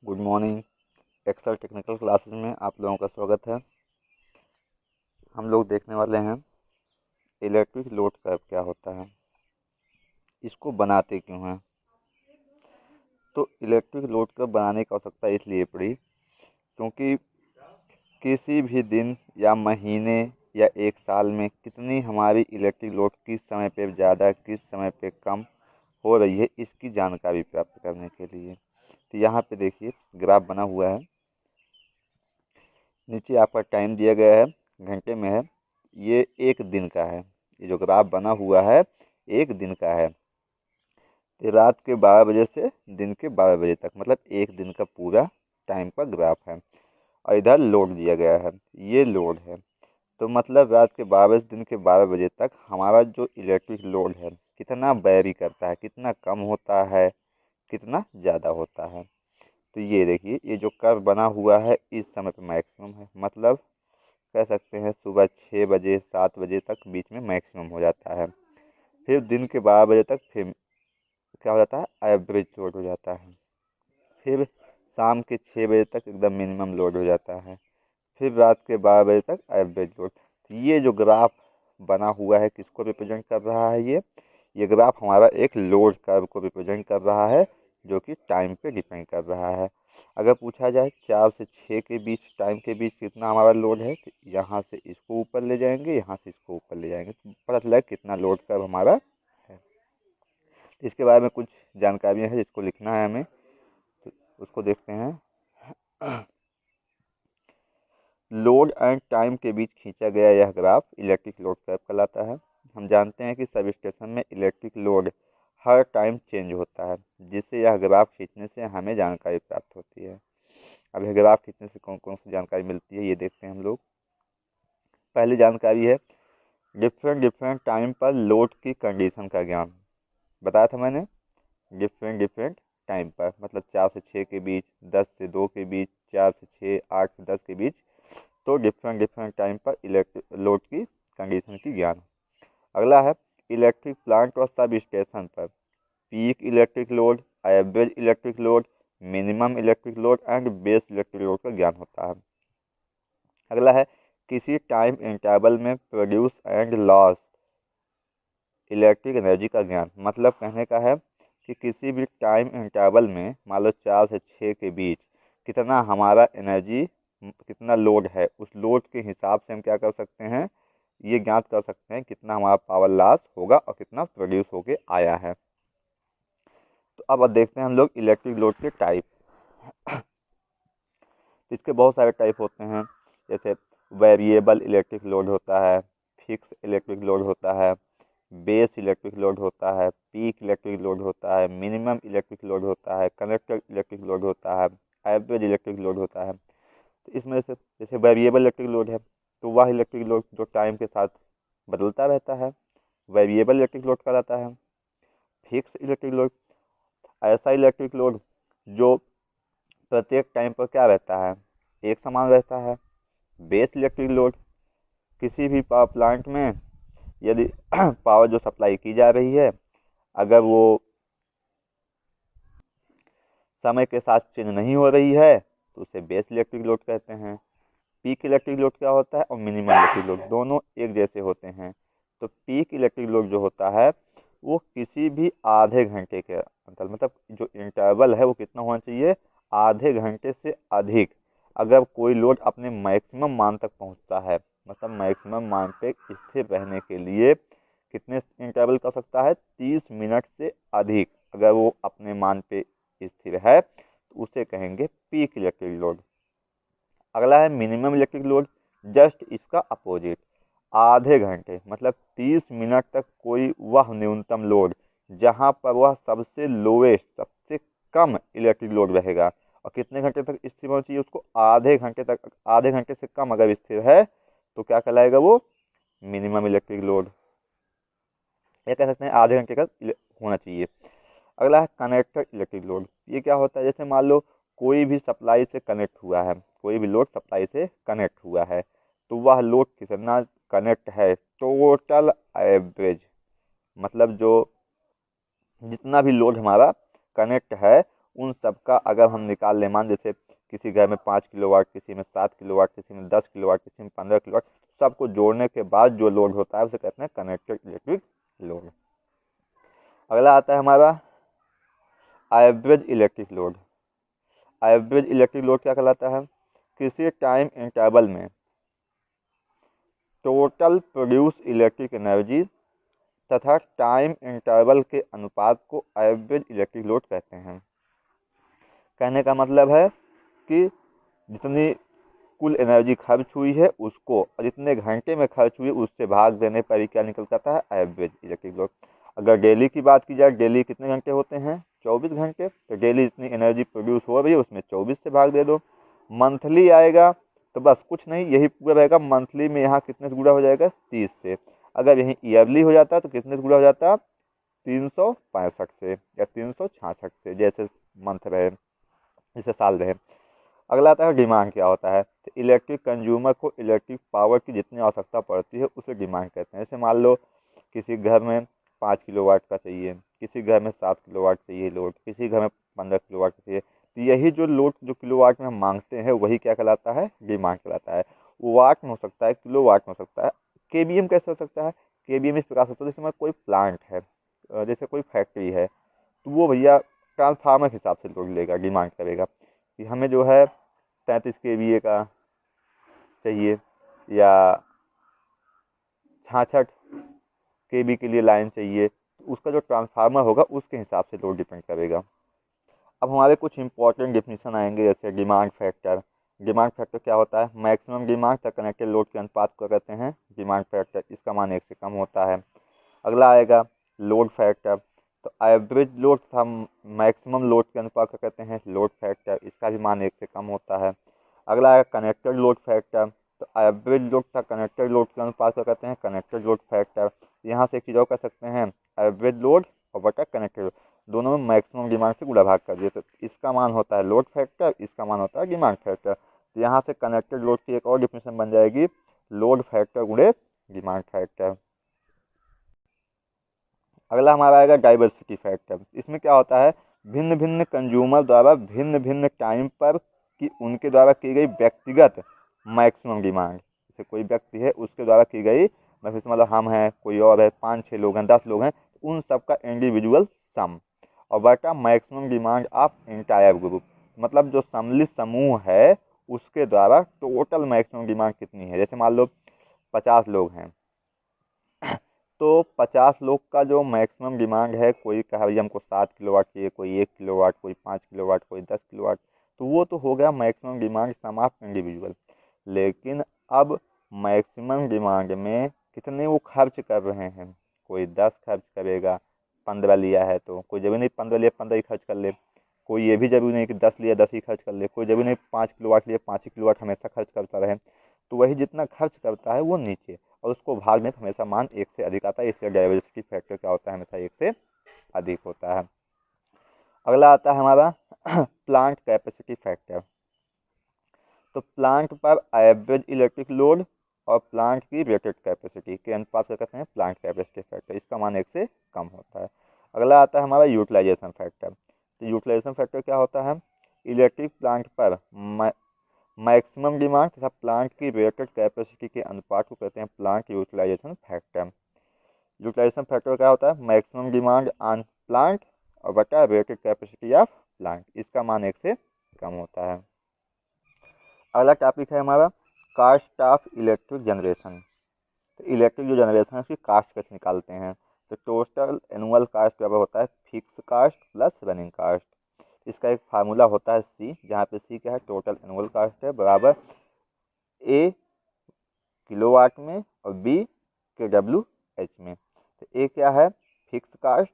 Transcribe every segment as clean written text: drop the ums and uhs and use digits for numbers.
Good morning. Excel technical classes में आप लोगों का स्वागत है। हम लोग देखने वाले हैं इलेक्ट्रिक लोड कर्व क्या होता है, इसको बनाते क्यों हैं। तो इलेक्ट्रिक लोड कर्व बनाने की आवश्यकता इसलिए पड़ी क्योंकि किसी भी दिन या महीने या एक साल में कितनी हमारी इलेक्ट्रिक लोड किस समय पे ज़्यादा किस समय पे कम हो रही है, इसकी जानकारी प्राप्त करने के लिए। तो यहाँ पे देखिए ग्राफ बना हुआ है, नीचे आपका टाइम दिया गया है, घंटे में है। ये एक दिन का है, ये जो ग्राफ बना हुआ है एक दिन का है। ये रात के 12 बजे से दिन के 12 बजे तक, मतलब एक दिन का पूरा टाइम का ग्राफ है। और इधर लोड दिया गया है, ये लोड है। तो मतलब रात के 12 से दिन के 12 बजे तक हमारा जो इलेक्ट्रिक लोड है कितना वेरी करता है, कितना कम होता है, कितना ज़्यादा होता है। तो ये देखिए, ये जो कर्व बना हुआ है इस समय पे मैक्सिमम है, मतलब कह सकते हैं सुबह 6 बजे 7 बजे तक बीच में मैक्सिमम हो जाता है। फिर दिन के 12 बजे तक फिर क्या हो जाता है, एवरेज लोड हो जाता है। फिर शाम के 6 बजे तक एकदम मिनिमम लोड हो जाता है। फिर रात के 12 बजे तक एवरेज लोड। तो ये जो ग्राफ बना हुआ है किसको रिप्रेजेंट कर रहा है, ये ग्राफ हमारा एक लोड कर्व को रिप्रेजेंट कर रहा है, जो कि टाइम पे डिपेंड कर रहा है। अगर पूछा जाए 4 से 6 के बीच टाइम के बीच कितना हमारा लोड है, तो यहाँ से इसको ऊपर ले जाएंगे, यहाँ से इसको ऊपर ले जाएंगे, तो पता चला कितना लोड कर्व हमारा है। तो इसके बारे में कुछ जानकारियाँ हैं जिसको लिखना है हमें, तो उसको देखते हैं। लोड एंड टाइम के बीच खींचा गया यह ग्राफ इलेक्ट्रिक लोड कर्व कहलाता है। हम जानते हैं कि सब स्टेशन में इलेक्ट्रिक लोड हर टाइम चेंज होता है, जिससे यह ग्राफ खींचने से हमें जानकारी प्राप्त होती है। अब यह ग्राफ खींचने से कौन कौन सी जानकारी मिलती है ये देखते हैं हम लोग। पहली जानकारी है डिफरेंट डिफरेंट टाइम पर लोड की कंडीशन का ज्ञान। बताया था मैंने, डिफरेंट डिफरेंट टाइम पर, मतलब 4 से 6 के बीच, 10 से 2 के बीच, 4 से 6, 8 से 10 के बीच। तो डिफरेंट डिफरेंट टाइम पर इलेक्ट्रिक लोड की कंडीशन की ज्ञान। अगला है इलेक्ट्रिक प्लांट और सब स्टेशन पर peak electric load, average electric load, minimum electric load and base electric load का ज्ञान होता है। अगला है किसी टाइम इंटरवल में produce and loss electric energy का ज्ञान। मतलब कहने का है कि किसी भी टाइम इंटरवल में मान लो 4 से 6 के बीच कितना हमारा एनर्जी, कितना लोड है, उस लोड के हिसाब से हम क्या कर सकते हैं, ये ज्ञात कर सकते हैं कितना हमारा पावर लॉस होगा और कितना प्रोड्यूस होके आया है। तो अब देखते हैं हम लोग इलेक्ट्रिक लोड के टाइप। इसके बहुत सारे टाइप होते हैं, जैसे वेरिएबल इलेक्ट्रिक लोड होता है, फिक्स इलेक्ट्रिक लोड होता है, बेस इलेक्ट्रिक लोड होता है, पीक इलेक्ट्रिक लोड होता है, मिनिमम इलेक्ट्रिक लोड होता है, कनेक्टेड इलेक्ट्रिक लोड होता है, एवरेज इलेक्ट्रिक लोड होता है। तो इसमें से जैसे वेरिएबल इलेक्ट्रिक लोड है, तो वह इलेक्ट्रिक लोड जो टाइम के साथ बदलता रहता है, वेरिएबल इलेक्ट्रिक लोड कहलाता है। फिक्स इलेक्ट्रिक लोड ऐसा इलेक्ट्रिक लोड जो प्रत्येक टाइम पर क्या रहता है, एक समान रहता है। बेस इलेक्ट्रिक लोड किसी भी पावर प्लांट में यदि पावर जो सप्लाई की जा रही है अगर वो समय के साथ चेंज नहीं हो रही है तो उसे बेस इलेक्ट्रिक लोड कहते हैं। पीक इलेक्ट्रिक लोड क्या होता है, और मिनिमम इलेक्ट्रिक लोड दोनों एक जैसे होते हैं। तो पीक इलेक्ट्रिक लोड जो होता है वो किसी भी आधे घंटे के अंतर, मतलब जो इंटरवल है वो कितना होना चाहिए, आधे घंटे से अधिक। अगर कोई लोड अपने मैक्सिमम मान तक पहुंचता है, मतलब मैक्सिमम मान पे स्थिर रहने के लिए कितने इंटरवल कर सकता है, 30 मिनट से अधिक अगर वो अपने मान पे स्थिर है तो उसे कहेंगे पीक इलेक्ट्रिक लोड। अगला है मिनिमम इलेक्ट्रिक लोड, जस्ट इसका अपोजिट, आधे घंटे मतलब 30 मिनट तक कोई वह न्यूनतम लोड जहां पर वह सबसे लोएस्ट सबसे कम इलेक्ट्रिक लोड रहेगा, और कितने घंटे तक स्थिर होना चाहिए उसको, आधे घंटे तक। आधे घंटे से कम अगर स्थिर है तो क्या कहलाएगा वो, मिनिमम इलेक्ट्रिक लोड। ये कह सकते हैं आधे घंटे का होना चाहिए। अगला है कनेक्टेड इलेक्ट्रिक लोड। ये क्या होता है, जैसे मान लो कोई भी सप्लाई से कनेक्ट हुआ है, कोई भी लोड सप्लाई से कनेक्ट हुआ है, तो वह लोड कितना कनेक्ट है, टोटल एवरेज, मतलब जो जितना भी लोड हमारा कनेक्ट है उन सब का अगर हम निकाल लें, मान जैसे किसी घर में 5 किलोवाट, किसी में 7 किलोवाट, किसी में 10 किलोवाट, किसी में 15 किलोवाट, सबको जोड़ने के बाद जो लोड होता है उसे कहते हैं कनेक्टेड इलेक्ट्रिक लोड। अगला आता है हमारा average electric load. Average electric load क्या कहलाता है? किसी टाइम इंटरवल में टोटल प्रोड्यूस इलेक्ट्रिक एनर्जी तथा टाइम इंटरवल के अनुपात को एवरेज इलेक्ट्रिक लोड कहते हैं। कहने का मतलब है कि जितनी कुल एनर्जी खर्च हुई है उसको और जितने घंटे में खर्च हुई उससे भाग देने पर ही क्या निकल जाता है? Average electric load. अगर डेली की बात की जाए, डेली कितने घंटे होते हैं? 24 घंटे। तो डेली जितनी एनर्जी प्रोड्यूस हो रही है उसमें 24 से भाग दे दो। मंथली आएगा तो बस कुछ नहीं, यही पूरा रहेगा। मंथली में यहाँ कितने से गुणा हो जाएगा? 30 से। अगर यही ईयरली हो जाता तो कितने से गुणा हो जाता? 365 से या 366 से, जैसे मंथ रहे, जैसे साल रहे। अगला आता है डिमांड क्या होता है? तो इलेक्ट्रिक कंज्यूमर को इलेक्ट्रिक पावर की जितनी आवश्यकता पड़ती है उसे डिमांड कहते हैं। जैसे मान लो किसी घर में 5 किलोवाट का चाहिए, किसी घर में 7 किलोवाट चाहिए लोड, किसी घर में 15 किलोवाट चाहिए। तो यही जो लोड जो किलोवाट में हम मांगते हैं वही क्या कहलाता है? डिमांड कहलाता है। वाट में हो सकता है, किलोवाट में हो सकता है, केबीएम कैसे हो सकता है? केबीएम इस प्रकार से होता है जैसे कोई प्लांट है, जैसे कोई फैक्ट्री है, तो वो भैया ट्रांसफार्मर के हिसाब से लोड लेगा, डिमांड करेगा कि हमें जो है 33 केवीए का चाहिए या 66 केवी के लिए लाइन चाहिए, तो उसका जो ट्रांसफार्मर होगा उसके हिसाब से लोड डिपेंड करेगा। अब हमारे कुछ इंपॉर्टेंट डेफिनेशन आएंगे, जैसे डिमांड फैक्टर। डिमांड फैक्टर क्या होता है? मैक्सिमम डिमांड तक कनेक्टेड लोड के अनुपात को कहते हैं डिमांड फैक्टर। इसका मान 1 से कम होता है। अगला आएगा लोड फैक्टर। तो एवरेज लोड तथा मैक्सिमम लोड के अनुपात को कहते हैं लोड फैक्टर। इसका भी मान 1 से कम होता है। अगला है कनेक्टेड लोड फैक्टर। तो एवरेज लोड तथा कनेक्टेड लोड के अनुपात को कहते हैं कनेक्टेड लोड फैक्टर। यहाँ से एक चीज़ और कह सकते हैं, एवरेज लोड और बटा कनेक्टेड लोड दोनों में मैक्सिमम डिमांड से गुणा भाग कर दिए तो इसका मान होता है लोड फैक्टर, इसका मान होता है डिमांड फैक्टर। तो यहाँ से कनेक्टेड लोड की एक और डिफिनेशन बन जाएगी, लोड फैक्टर गुणे डिमांड फैक्टर। अगला हमारा आएगा डाइवर्सिटी फैक्टर। इसमें क्या होता है? भिन्न भिन्न कंज्यूमर द्वारा भिन्न भिन्न टाइम पर कि उनके द्वारा की गई व्यक्तिगत मैक्सिमम डिमांड। जैसे कोई व्यक्ति है उसके द्वारा की गई, मतलब हम हैं, कोई और है, 5-6 लोग हैं, 10 लोग हैं, उन सबका इंडिविजुअल सम और बटा maximum demand of entire group. मतलब जो सम्मिलित समूह है उसके द्वारा टोटल मैक्सिमम डिमांड कितनी है। जैसे मान लो 50 लोग हैं तो 50 लोग का जो मैक्सिमम डिमांड है, कोई कहा भैया हमको 7 किलोवाट चाहिए, कोई 1 किलोवाट, कोई 5 किलोवाट, कोई 10 किलोवाट, तो वो तो हो गया maximum demand sum of individual. लेकिन अब मैक्सिमम डिमांड में कितने वो खर्च कर रहे हैं? कोई 10 खर्च करेगा, 15 लिया है तो कोई जरूरी नहीं 15 लिया 15 ही खर्च कर ले, कोई ये भी जरूरी नहीं कि 10 लिया 10 ही खर्च कर ले, कोई जरूरी नहीं 5 किलोवाट लिया 5 ही किलोवाट हमेशा खर्च करता रहे। तो वही जितना खर्च करता है वो नीचे, और उसको भागने पर हमेशा मान 1 से अधिक आता है। इसलिए डाइवर्सिटी फैक्टर क्या होता है? हमेशा 1 से अधिक होता है। अगला आता है हमारा प्लांट कैपेसिटी फैक्टर। तो प्लांट पर एवरेज इलेक्ट्रिक लोड और प्लांट की रेटेड कैपेसिटी के अनुपात से कहते हैं प्लांट कैपेसिटी फैक्टर। इसका मान 1 से कम होता है। अगला आता है हमारा यूटिलाइजेशन फैक्टर। तो यूटिलाइजेशन फैक्टर क्या होता है? इलेक्ट्रिक प्लांट पर मैक्सिमम डिमांड तथा प्लांट की रेटेड कैपेसिटी के अनुपात को कहते हैं plant utilization factor. Utilization factor क्या होता है? मैक्सिमम डिमांड ऑन प्लांट और बटा रेटेड कैपेसिटी ऑफ प्लांट। इसका मान 1 से कम होता है। अगला टॉपिक है हमारा कास्ट ऑफ इलेक्ट्रिक जनरेशन। तो इलेक्ट्रिक जो जनरेशन है उसकी कास्ट कैसे निकालते हैं? तो टोटल एनुअल कास्ट बराबर होता है fix cost plus running cost. इसका एक फार्मूला होता है सी, जहाँ पे सी क्या है? टोटल एनुअल कास्ट है, बराबर ए किलोवाट में और बी के डब्ल्यू एच में। तो ए क्या है? फिक्स कास्ट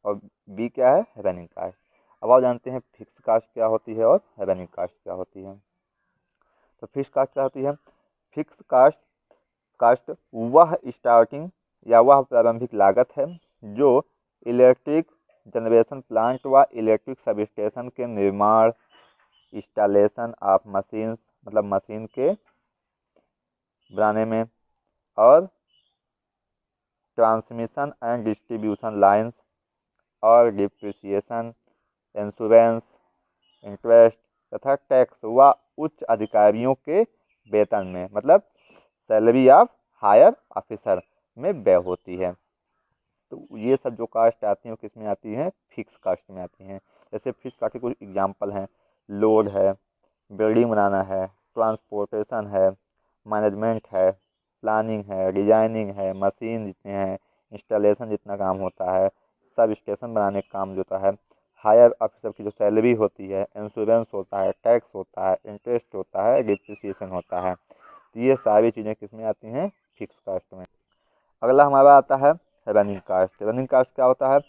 और बी क्या है? Running cost. अब आप जानते हैं फिक्स कास्ट क्या होती है और रनिंग कास्ट क्या होती है। तो फिक्स कास्ट क्या होती है? फिक्स कास्ट वह स्टार्टिंग या वह प्रारंभिक लागत है जो इलेक्ट्रिक जनरेशन प्लांट व इलेक्ट्रिक सब स्टेशन के निर्माण, इंस्टॉलेशन ऑफ मशीन, मतलब मशीन के बनाने में, और ट्रांसमिशन एंड डिस्ट्रीब्यूशन लाइंस, और डिप्रिसिएशन, इंश्योरेंस, इंटरेस्ट तथा टैक्स व उच्च अधिकारियों के वेतन में, मतलब सैलरी ऑफ हायर ऑफिसर में व्यय होती है। तो ये सब जो कास्ट आती हैं वो किस में आती हैं, फिक्स कास्ट में आती हैं। जैसे फिक्स कास्ट के कुछ एग्जाम्पल हैं, लोड है, बिल्डिंग बनाना है, ट्रांसपोर्टेशन है, मैनेजमेंट है, प्लानिंग है, डिजाइनिंग है, मशीन जितने हैं, इंस्टॉलेशन जितना काम होता है, सब स्टेशन बनाने का काम जो होता है, हायर ऑफिसर की जो सैलरी होती है, इंश्योरेंस होता है, टैक्स होता है, इंटरेस्ट होता है, डिप्रिसिएशन होता है। तो ये सारी चीज़ें किस में आती हैं, फिक्स कास्ट में। अगला हमारा आता है रनिंग कास्ट। रनिंग कास्ट क्या होता है,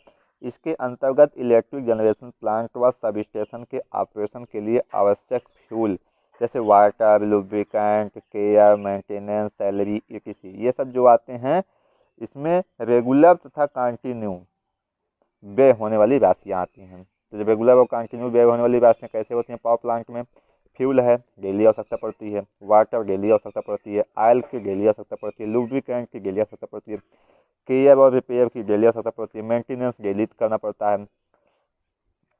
इसके अंतर्गत इलेक्ट्रिक जनरेशन प्लांट व सब स्टेशन के ऑपरेशन के लिए आवश्यक फ्यूल जैसे water, lubricant, care, maintenance, salary, etc ये सब जो आते हैं, इसमें रेगुलर तथा कंटिन्यू व्यय होने वाली राशियाँ आती हैं। तो जब रेगुलर और कंटिन्यू व्यय होने वाली राशियाँ कैसे होती हैं पावर प्लांट में, फ्यूल है, डेली आवश्यकता पड़ती है, वाटर डेली आवश्यकता पड़ती है, ऑयल की डेली आवश्यकता पड़ती है, लुब्रिकेंट की डेली आवश्यकता पड़ती है, केयर और रिपेयर की डेली आवश्यकता पड़ती है, मेंटेनेंस डेली करना पड़ता है।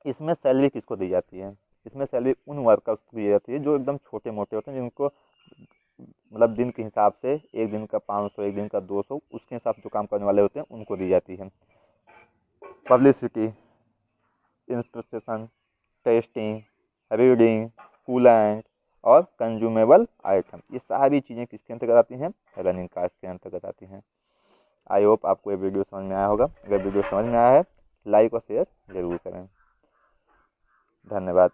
इसमें सैलरी किसको दी जाती है, इसमें सैलरी उन वर्कर्स को दी जाती है जो एकदम छोटे मोटे होते हैं, जिनको मतलब दिन के हिसाब से एक दिन का 500, एक दिन का 200, उसके हिसाब से जो काम करने वाले होते हैं उनको दी जाती है। Publicity, inspection, testing, reading, coolant और कंज्यूमेबल आइटम, ये सारी चीज़ें किसके अंतर्गत आती हैं, रनिंग कास्ट के अंतर्गत आती हैं। आई होप आपको ये वीडियो समझ में आया होगा। अगर वीडियो समझ में आया है लाइक और शेयर जरूर करें। धन्यवाद।